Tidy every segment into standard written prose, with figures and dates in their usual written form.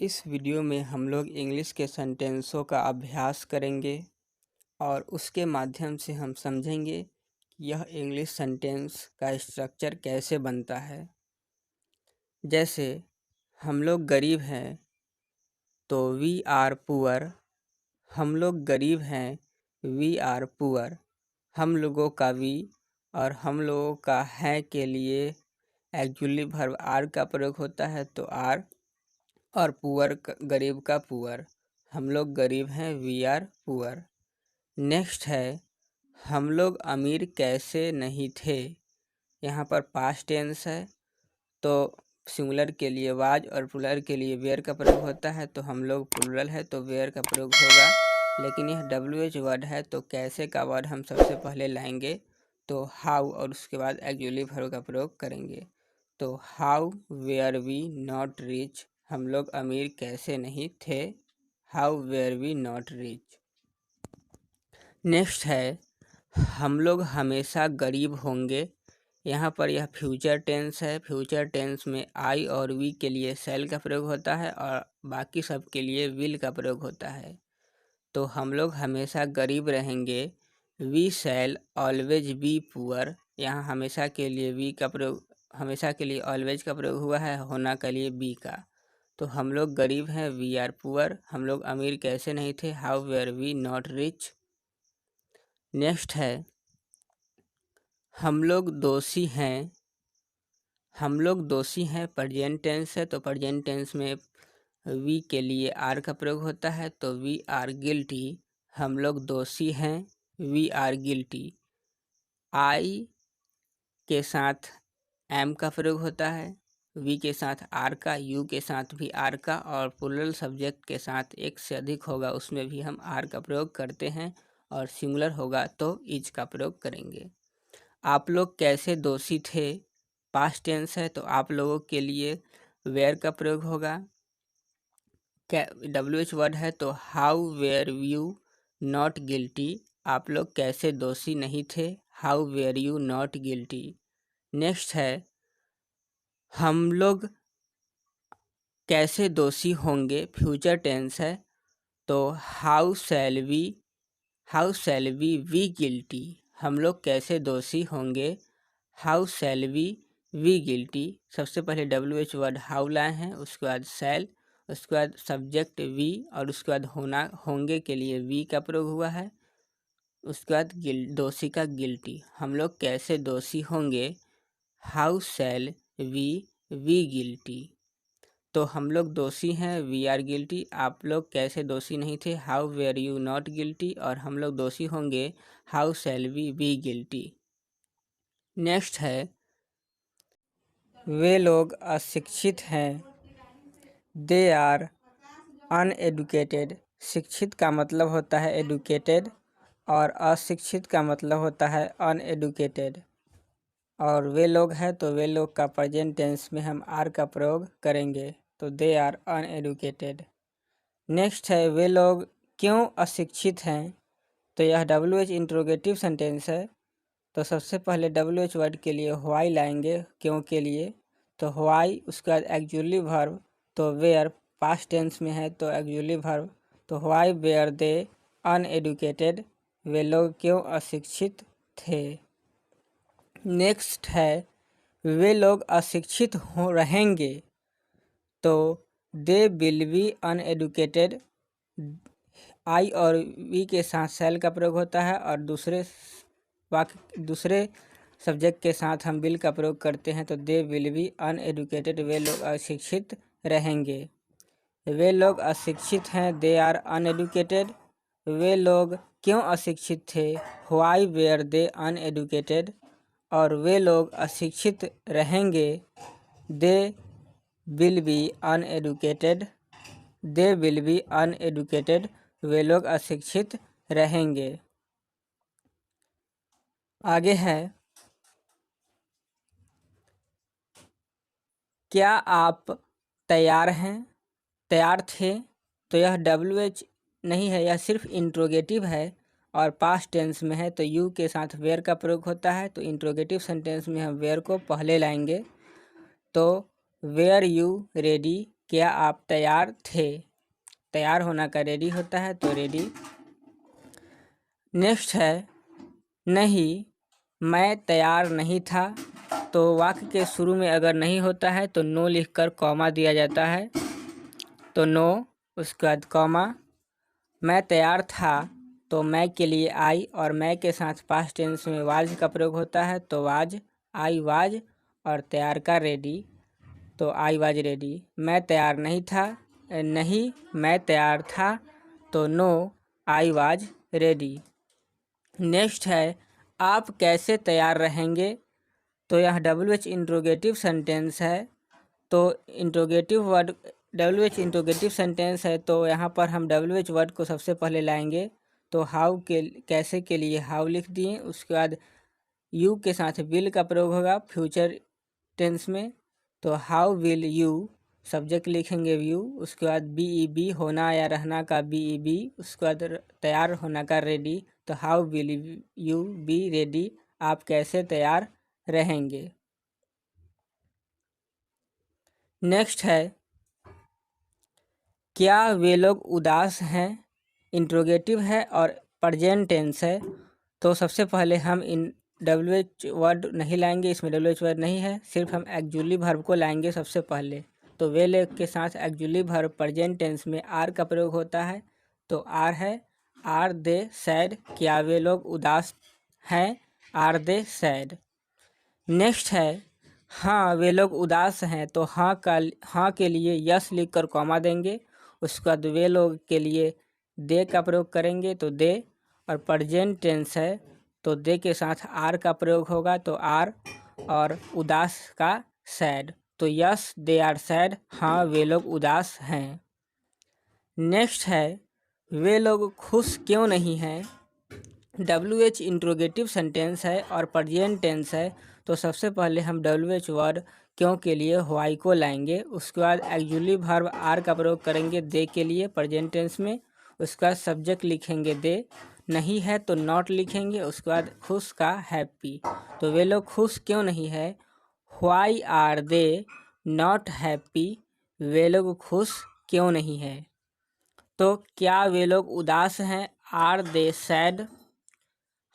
इस वीडियो में हम लोग इंग्लिश के सेंटेंसों का अभ्यास करेंगे और उसके माध्यम से हम समझेंगे कि यह इंग्लिश सेंटेंस का स्ट्रक्चर कैसे बनता है। जैसे हम लोग गरीब हैं तो वी आर पुअर। हम लोग गरीब हैं, वी आर पुअर। हम लोगों का वी और हम लोगों का है के लिए एक्चुअली वर्ब आर का प्रयोग होता है, तो आर और पुअर गरीब का पुअर। हम लोग गरीब हैं, वी आर पुअर। नेक्स्ट है हम लोग अमीर कैसे नहीं थे। यहाँ पर पास्ट टेंस है तो सिंगुलर के लिए वाज और प्लूरल के लिए वेयर का प्रयोग होता है, तो हम लोग प्लूरल है तो वेयर का प्रयोग होगा। लेकिन यह WH वर्ड है तो कैसे का वर्ड हम सबसे पहले लाएंगे तो हाउ और उसके बाद एक्चुअली वर्ब का प्रयोग करेंगे। तो how were we not rich. हम लोग अमीर कैसे नहीं थे, how were we not rich. Next है हम लोग हमेशा गरीब होंगे। यहाँ पर यह फ्यूचर टेंस है। फ्यूचर टेंस में आई और वी के लिए शैल का प्रयोग होता है और बाकी सब के लिए विल का प्रयोग होता है। तो हम लोग हमेशा गरीब रहेंगे, we shall always be poor. यहाँ हमेशा के लिए वी का प्रयोग, हमेशा के लिए ऑलवेज का प्रयोग हुआ है, होना के लिए बी का। तो हम लोग गरीब हैं, वी आर पुअर। हम लोग अमीर कैसे नहीं थे, how were we not rich. Next है हम लोग दोषी हैं। हम लोग दोषी हैं प्रेजेंट टेंस है तो प्रेजेंट टेंस में वी के लिए आर का प्रयोग होता है, तो वी आर गिल्टी। हम लोग दोषी हैं, वी आर गिल्टी। आई के साथ एम का प्रयोग होता है, वी के साथ आर का, यू के साथ भी आर का, और प्लूरल सब्जेक्ट के साथ एक से अधिक होगा उसमें भी हम आर का प्रयोग करते हैं, और सिंगुलर होगा तो इज का प्रयोग करेंगे। आप लोग कैसे दोषी थे, पास्ट टेंस है तो आप लोगों के लिए वेयर का प्रयोग होगा। WH वर्ड है तो how were you not guilty. आप लोग कैसे दोषी नहीं थे, how were you not guilty. Next है हम लोग कैसे दोषी होंगे, फ्यूचर टेंस है तो how shall we we guilty. हम लोग कैसे दोषी होंगे, हाउ शैल वी गिल्टी। सबसे पहले WH वर्ड हाउ लाए हैं, उसके बाद शैल, उसके बाद सब्जेक्ट वी और उसके बाद होंगे के लिए वी का प्रयोग हुआ है, उसके बाद दोषी का गिल्टी। हम लोग कैसे दोषी होंगे, हाउ शैल वी गिल्टी। तो हम लोग दोषी हैं, वी आर गिल्टी। आप लोग कैसे दोषी नहीं थे, how were you not guilty. और हम लोग दोषी होंगे, how shall we guilty. Next है वे लोग अशिक्षित हैं, दे आर अनएडुकेटेड। शिक्षित का मतलब होता है एडुकेटेड और अशिक्षित का मतलब होता है अनएडुकेटेड। और वे लोग हैं तो वे लोग का प्रेजेंट टेंस में हम आर का प्रयोग करेंगे, तो दे आर अनएडुकेटेड। नेक्स्ट है वे लोग क्यों अशिक्षित हैं, तो यह WH इंट्रोगेटिव सेंटेंस है तो सबसे पहले WH वर्ड के लिए व्हाई लाएंगे, क्यों के लिए, तो व्हाई, उसके बाद एक्चुअली वर्ब तो वेयर, पास्ट टेंस में है तो एक्चुअली वर्ब, तो व्हाई वेयर दे अनएडुकेटेड। वे लोग क्यों अशिक्षित थे। नेक्स्ट है वे लोग अशिक्षित हो रहेंगे तो दे विल बी अनएडुकेटेड। आई और वी के साथ शैल का प्रयोग होता है और दूसरे सब्जेक्ट के साथ हम विल का प्रयोग करते हैं, तो दे विल बी अनएडुकेटेड। वे लोग अशिक्षित रहेंगे। वे लोग अशिक्षित हैं, दे आर अनएडुकेटेड। वे लोग क्यों अशिक्षित थे, व्हाई वेयर दे अनएडुकेटेड। और वे लोग अशिक्षित रहेंगे, they will be uneducated. They will be uneducated. वे लोग अशिक्षित रहेंगे। आगे है क्या आप तैयार हैं, तैयार थे, तो यह WH नहीं है, यह सिर्फ इंट्रोगेटिव है और पास्ट टेंस में है तो यू के साथ वेयर का प्रयोग होता है, तो इंट्रोगेटिव सेंटेंस में हम वेयर को पहले लाएंगे, तो वेयर यू रेडी। क्या आप तैयार थे? तैयार होना का रेडी होता है तो रेडी। नेक्स्ट है नहीं, मैं तैयार नहीं था। तो वाक्य के शुरू में अगर नहीं होता है तो नो लिखकर कॉमा दिया जाता है, तो नो, उसके बाद कॉमा। मैं तैयार था तो मैं के लिए आई और मैं के साथ पास्ट टेंस में वाज का प्रयोग होता है, तो वाज, आई वाज। और तैयार का रेडी, तो आई वाज रेडी। मैं तैयार नहीं था, नहीं मैं तैयार था, तो no, I was ready. Next है आप कैसे तैयार रहेंगे? तो यह WH इंट्रोगेटिव सेंटेंस है। तो interrogative word WH interrogative sentence है, तो यहाँ पर हम WH वर्ड को सबसे पहले लाएंगे। तो हाउ के कैसे के लिए हाउ लिख दिए, उसके बाद यू के साथ विल का प्रयोग होगा फ्यूचर टेंस में, तो हाउ विल यू, सब्जेक्ट लिखेंगे यू, उसके बाद BEB होना या रहना का BEB, उसके बाद तैयार होना का रेडी, तो how will you be ready, आप कैसे तैयार रहेंगे। नेक्स्ट है क्या वे लोग उदास हैं? इंट्रोगेटिव है और प्रेजेंट टेंस है, तो सबसे पहले हम इन WH वर्ड नहीं लाएंगे, इसमें WH वर्ड नहीं है, सिर्फ हम एक्जुअली वर्ब को लाएंगे सबसे पहले। तो वे लोग के साथ एक्जुअली वर्ब प्रेजेंट टेंस में आर का प्रयोग होता है, तो आर है आर दे सैड, क्या वे लोग उदास हैं? Are they sad. नेक्स्ट है हाँ वे लोग उदास हैं, तो हाँ के लिए यस लिखकर कॉमा देंगे, उसके बाद वे लोग के लिए दे का प्रयोग करेंगे, तो दे। और प्रेजेंट टेंस है तो दे के साथ आर का प्रयोग होगा, तो आर। और उदास का सैड, तो यस दे आर सैड, हाँ वे लोग उदास हैं। नेक्स्ट है वे लोग खुश क्यों नहीं हैं? WH इंट्रोगेटिव सेंटेंस है और प्रेजेंट टेंस है, तो सबसे पहले हम WH वर्ड क्यों के लिए वाई को लाएंगे, उसके बाद एक्जुअली वर्ब आर का प्रयोग करेंगे दे के लिए प्रेजेंट टेंस में, उसका सब्जेक्ट लिखेंगे दे, नहीं है तो नॉट लिखेंगे, उसके बाद खुश का हैप्पी। तो वे लोग खुश क्यों नहीं है, why are they not happy, वे लोग खुश क्यों नहीं है। तो क्या वे लोग उदास हैं? आर दे सैड,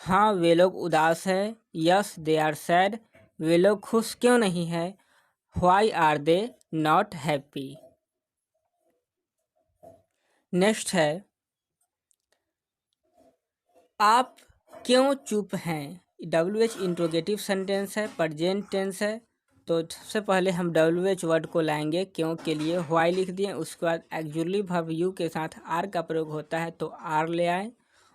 हाँ वे लोग उदास हैं, यस दे आर सैड, वे लोग खुश क्यों नहीं है, why are they not happy. Next है आप क्यों चुप हैं? WH इंट्रोगेटिव सेंटेंस है, प्रेजेंट टेंस है, तो सबसे पहले हम WH वर्ड को लाएंगे क्यों के लिए, व्हाई लिख दिए, उसके बाद एक्जुअली वर्ब यू के साथ आर का प्रयोग होता है, तो आर ले आए,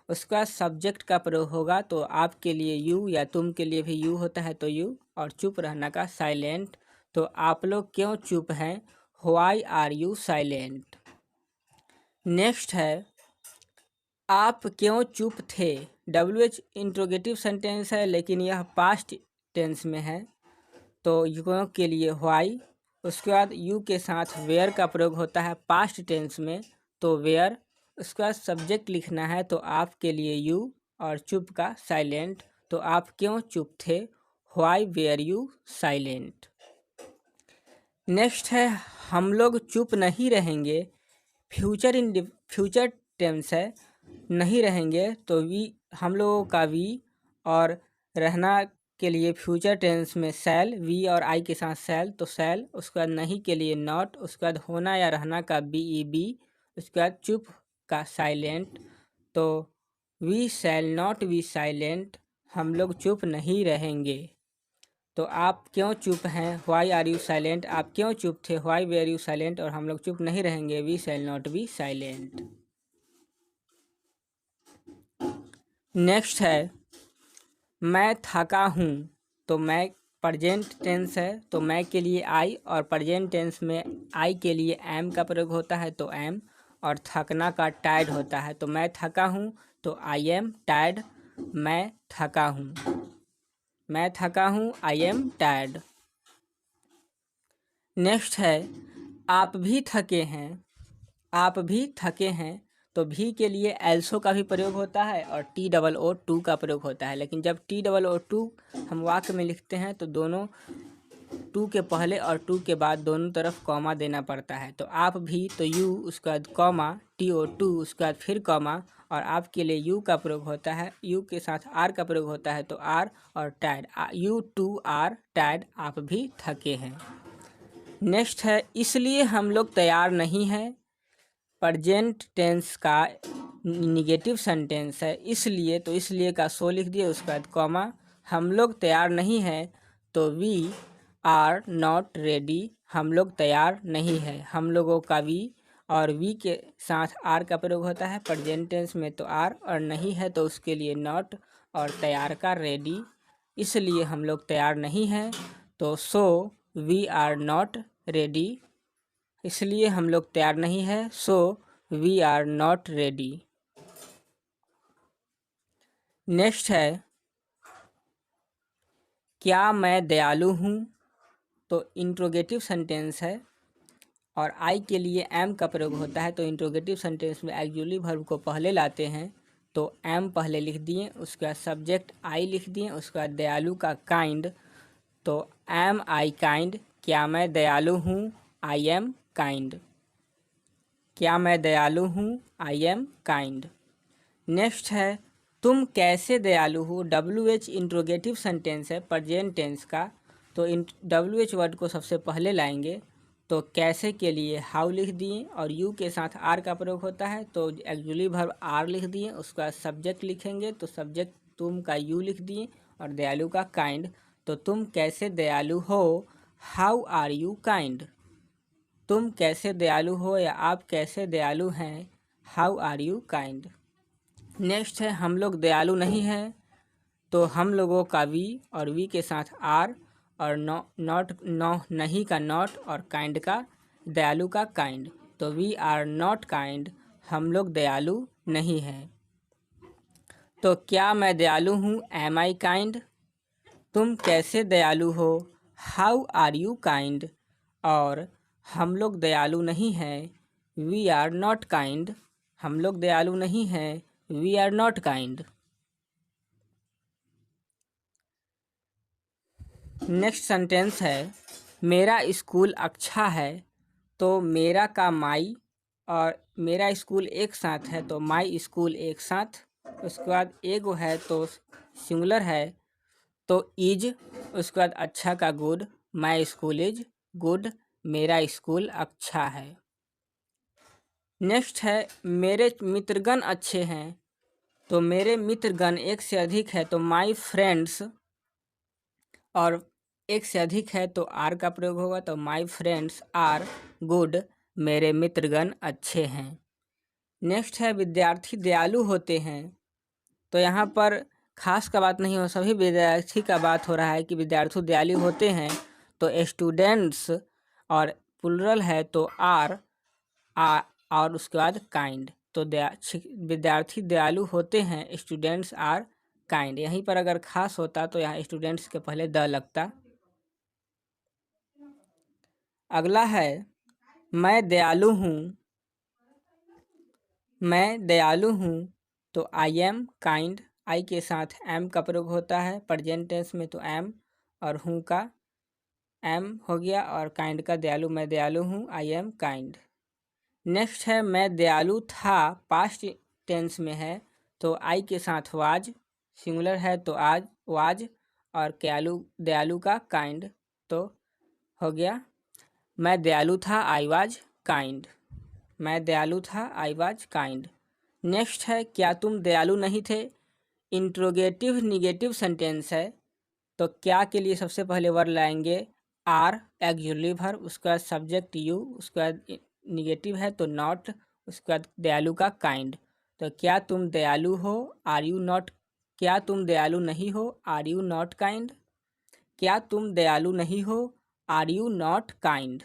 उसका सब्जेक्ट का प्रयोग होगा, तो आपके लिए यू या तुम के लिए भी यू होता है, तो यू। और चुप रहना का साइलेंट, तो आप लोग क्यों चुप हैं, why are you silent. Next है आप क्यों चुप थे? WH इंट्रोगेटिव सेंटेंस है लेकिन यह पास्ट टेंस में है, तो क्यों के लिए व्हाई, उसके बाद यू के साथ वेयर का प्रयोग होता है पास्ट टेंस में, तो वेयर, उसके बाद सब्जेक्ट लिखना है, तो आप के लिए यू और चुप का साइलेंट, तो आप क्यों चुप थे, why were you silent. Next है हम लोग चुप नहीं रहेंगे, फ्यूचर टेंस है, नहीं रहेंगे तो वी, हम लोगों का वी, और रहना के लिए फ्यूचर टेंस में सैल, वी और आई के साथ सैल, तो सैल, उसके बाद नहीं के लिए नॉट, उसके बाद होना या रहना का BEB, उसके बाद चुप का साइलेंट, तो we shall not be silent, हम लोग चुप नहीं रहेंगे। तो आप क्यों चुप हैं, व्हाई आर यू साइलेंट, आप क्यों चुप थे, व्हाई वेर यू साइलेंट, और हम लोग चुप नहीं रहेंगे, we shall not be silent. Next है मैं थका हूँ, तो मैं प्रेजेंट टेंस है, तो मैं के लिए आई, और प्रेजेंट टेंस में आई के लिए एम का प्रयोग होता है, तो एम, और थकना का टायर्ड होता है, तो मैं थका हूँ, तो आई एम टायर्ड, मैं थका हूँ, मैं थका हूँ, आई एम टायर्ड। नेक्स्ट है आप भी थके हैं, आप भी थके हैं, तो भी के लिए एल्सो का भी प्रयोग होता है और TOO2 का प्रयोग होता है, लेकिन जब TOO2 हम वाक्य में लिखते हैं तो दोनों टू के पहले और टू के बाद दोनों तरफ कॉमा देना पड़ता है। तो आप भी तो यू, उसके बाद कॉमा, TO2, उसके बाद फिर कॉमा, और आपके लिए यू का प्रयोग होता है, यू के साथ आर का प्रयोग होता है, तो आर और टैड, U2R टैड, आप भी थके हैं। नेक्स्ट है इसलिए हम लोग तैयार नहीं हैं। प्रेजेंट टेंस का निगेटिव सेंटेंस है, इसलिए, तो इसलिए का सो लिख दिए, उसके बाद कॉमा, हम लोग तैयार नहीं हैं, तो वी आर नॉट रेडी, हम लोग तैयार नहीं है। हम लोगों का वी और वी के साथ आर का प्रयोग होता है प्रेजेंट टेंस में, तो आर, और नहीं है तो उसके लिए नॉट, और तैयार का रेडी, इसलिए हम लोग तैयार नहीं हैं, तो so we are not ready, इसलिए हम लोग तैयार नहीं है, so we are not ready. Next है क्या मैं दयालु हूँ, तो इंट्रोगेटिव सेंटेंस है और आई के लिए एम का प्रयोग होता है, तो इंट्रोगेटिव सेंटेंस में एक्जुअली वर्ब को पहले लाते हैं, तो एम पहले लिख दिए, उसका सब्जेक्ट आई लिख दिए, उसका दयालु का काइंड, तो एम आई काइंड, क्या मैं दयालु हूँ, आई एम काइंड, क्या मैं दयालु हूँ, आई एम काइंड। नेक्स्ट है तुम कैसे दयालु हो, WH इंट्रोगेटिव सेंटेंस है प्रेजेंट टेंस का, तो WH वर्ड को सबसे पहले लाएंगे, तो कैसे के लिए हाउ लिख दिए, और यू के साथ आर का प्रयोग होता है, तो एक्चुअली वर्ब आर लिख दिए, उसका सब्जेक्ट लिखेंगे, तो सब्जेक्ट तुम का यू लिख दिए, और दयालु का काइंड, तो तुम कैसे दयालु हो, हाउ आर यू काइंड, तुम कैसे दयालु हो या आप कैसे दयालु हैं, how are you kind. Next है हम लोग दयालु नहीं हैं, तो हम लोगों का वी और वी के साथ आर, और नॉट नहीं का नॉट, और काइंड का दयालु का काइंड, तो वी आर नॉट काइंड, हम लोग दयालु नहीं हैं। तो क्या मैं दयालु हूँ, एम आई काइंड, तुम कैसे दयालु हो, हाउ आर यू काइंड, और हम लोग दयालु नहीं हैं, वी आर नॉट काइंड, हम लोग दयालु नहीं हैं, we are not kind. Next sentence है मेरा स्कूल अच्छा है, तो मेरा का माई और मेरा स्कूल एक साथ है, तो माई स्कूल एक साथ, उसके बाद एगो है तो सिंगुलर है, तो इज, उसके बाद अच्छा का good, my school is good, मेरा स्कूल अच्छा है। नेक्स्ट है मेरे मित्रगण अच्छे हैं, तो मेरे मित्रगण एक से अधिक है, तो माई फ्रेंड्स, और एक से अधिक है तो आर का प्रयोग होगा, तो माई फ्रेंड्स आर गुड, मेरे मित्रगण अच्छे हैं। नेक्स्ट है विद्यार्थी दयालु होते हैं, तो यहाँ पर खास का बात नहीं हो, सभी विद्यार्थी का बात हो रहा है कि विद्यार्थी दयालु होते हैं, तो स्टूडेंट्स, और प्लुरल है तो आर और उसके बाद काइंड, तो विद्यार्थी दयालु होते हैं, स्टूडेंट्स आर काइंड। यहीं पर अगर खास होता तो यहाँ स्टूडेंट्स के पहले द लगता। अगला है मैं दयालु हूँ, मैं दयालु हूँ, तो आई एम काइंड, आई के साथ एम का प्रयोग होता है प्रेजेंट टेंस में, तो एम, और हूँ का एम हो गया, और काइंड का दयालु, मैं दयालु हूँ, आई एम काइंड। नेक्स्ट है मैं दयालु था, पास्ट टेंस में है, तो आई के साथ वाज, सिंगुलर है तो आज वाज, और दयालु का काइंड, तो हो गया मैं दयालु था, आई वाज काइंड, मैं दयालु था, आई वाज काइंड। नेक्स्ट है क्या तुम दयालु नहीं थे, इंट्रोगेटिव निगेटिव सेंटेंस है, तो क्या के लिए सबसे पहले वर्ड लाएंगे आर, एक्जुअली वर्ब, उसका सब्जेक्ट यू, उसके बाद निगेटिव है तो नॉट, उसके बाद दयालु का काइंड, तो क्या तुम दयालु हो, आर यू नॉट, क्या तुम दयालु नहीं हो, आर यू नॉट काइंड, क्या तुम दयालु नहीं हो, आर यू नॉट काइंड।